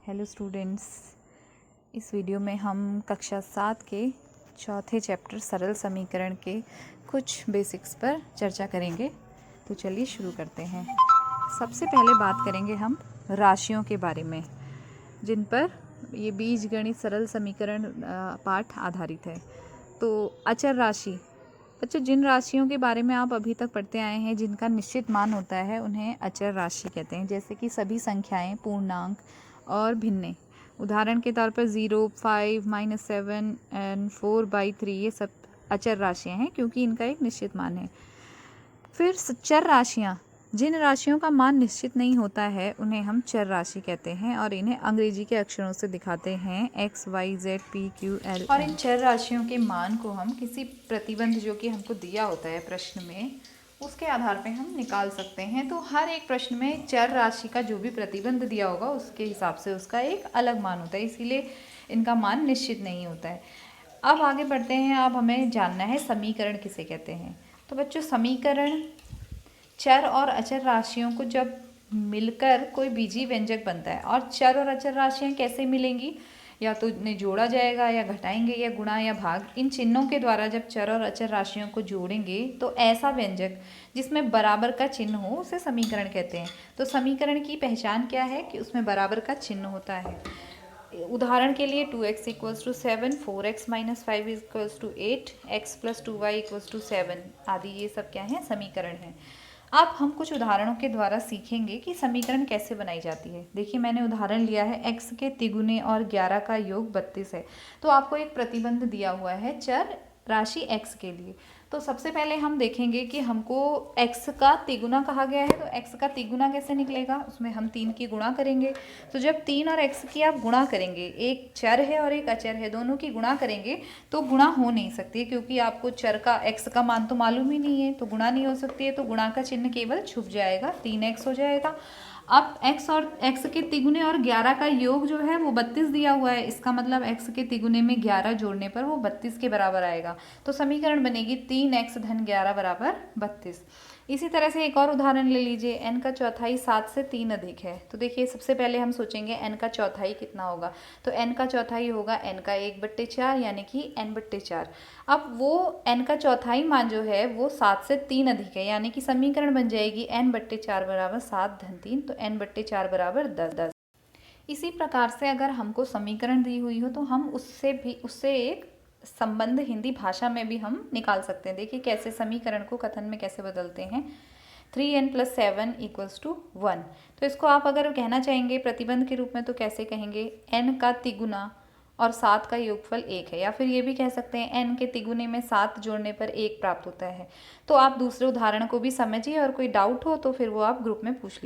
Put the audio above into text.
Hello students, इस video में हम कक्षा 7 के चौथे चैप्टर सरल समीकरण के कुछ बेसिक्स पर चर्चा करेंगे। तो चलिए शुरू करते हैं। सबसे पहले बात करेंगे हम राशियों के बारे में, जिन पर ये बीजगणित सरल समीकरण पाठ आधारित है। तो अचर राशि, बच्चों जिन राशियों के बारे में आप अभी तक पढ़ते आए हैं जिनका निश्चित मान होता है उन्हें अचर राशि कहते हैं, जैसे कि सभी संख्याएं, पूर्णांक और भिन्ने। उदाहरण के तौर पर 0, 5, -7 एंड 4/3 ये सब अचर राशियां हैं क्योंकि इनका एक निश्चित मान है। फिर चर राशियां, जिन राशियों का मान निश्चित नहीं होता है उन्हें हम चर राशि कहते हैं और इन्हें अंग्रेजी के अक्षरों से दिखाते हैं x, y, z, p, q, l। और इन चर राशियों के मान को हम किसी प्रतिबंध जो कि हमको दिया होता है प्रश्न में, उसके आधार पे हम निकाल सकते हैं। तो हर एक प्रश्न में चर राशि का जो भी प्रतिबंध दिया होगा उसके हिसाब से उसका एक अलग मान होता है, इसीलिए इनका मान निश्चित नहीं होता है। अब आगे बढ़ते हैं। अब हमें जानना है समीकरण किसे कहते हैं। तो बच्चों समीकरण चर और अचर राशियों को जब मिलकर कोई बीजीय व्यंजक बनता है। और चर और अचर राशियाँ कैसे मिलेंगी, या तो इन्हें जोड़ा जाएगा या घटाएंगे या गुणा या भाग। इन चिन्हों के द्वारा जब चर और अचर राशियों को जोड़ेंगे तो ऐसा व्यंजक जिसमें बराबर का चिन्ह हो उसे समीकरण कहते हैं। तो समीकरण की पहचान क्या है कि उसमें बराबर का चिन्ह होता है। उदाहरण के लिए 2x = 7, 4x - 5 = 8, x + 2y = 7 आदि, ये सब क्या है, समीकरण है। अब हम कुछ उदाहरणों के द्वारा सीखेंगे कि समीकरण कैसे बनाई जाती है। देखिए मैंने उदाहरण लिया है x के तिगुने और 11 का योग 32 है। तो आपको एक प्रतिबंध दिया हुआ है चर राशि x के लिए। तो सबसे पहले हम देखेंगे कि हमको x का तिगुना कहा गया है, तो x का तिगुना कैसे निकलेगा, उसमें हम 3 की गुणा करेंगे। तो जब 3 और x की आप गुणा करेंगे, एक चर है और एक अचर है, दोनों की गुणा करेंगे तो गुणा हो नहीं सकती है क्योंकि आपको चर का x का मान तो मालूम ही नहीं है, तो गुणा नहीं हो सकती है। तो गुणा का चिन्ह केवल छुप जाएगा, 3x हो जाएगा। अब x और x के तिगुने और 11 का योग जो है वो 32 दिया हुआ है, इसका मतलब x के तिगुने में 11 जोड़ने पर वो 32 के बराबर आएगा। तो समीकरण बनेगी 3x - 11 = 32। इसी तरह से एक और उदाहरण ले लीजिए, n का चौथाई 7 से 3 अधिक है। तो देखिए सबसे पहले हम सोचेंगे n का चौथाई कितना होगा। तो n का चौथाई होगा n का 1/4 यानी कि n/4। अब वो n का चौथाई मान जो है वो 7 से 3 अधिक है, यानी कि समीकरण बन जाएगी n/4 = 7 - 3, तो n/4 = 10। इसी प्रकार से अगर हमको समीकरण दी हुई हो तो हम उससे एक संबंध हिंदी भाषा में भी हम निकाल सकते हैं। देखिए कैसे समीकरण को कथन में कैसे बदलते हैं। 3n + 7 = 1। तो इसको आप अगर कहना चाहेंगे प्रतिबंध के रूप में तो कैसे कहेंगे, n का तिगुना और 7 का योगफल 1 है, या फिर ये भी कह सकते हैं n के तिगुने में 7 जोड़ने पर 1 प्राप्त होता है। तो आप दूसरे उदाहरण को भी समझिए और कोई डाउट हो तो फिर वो आप ग्रुप में पूछ लीजिए।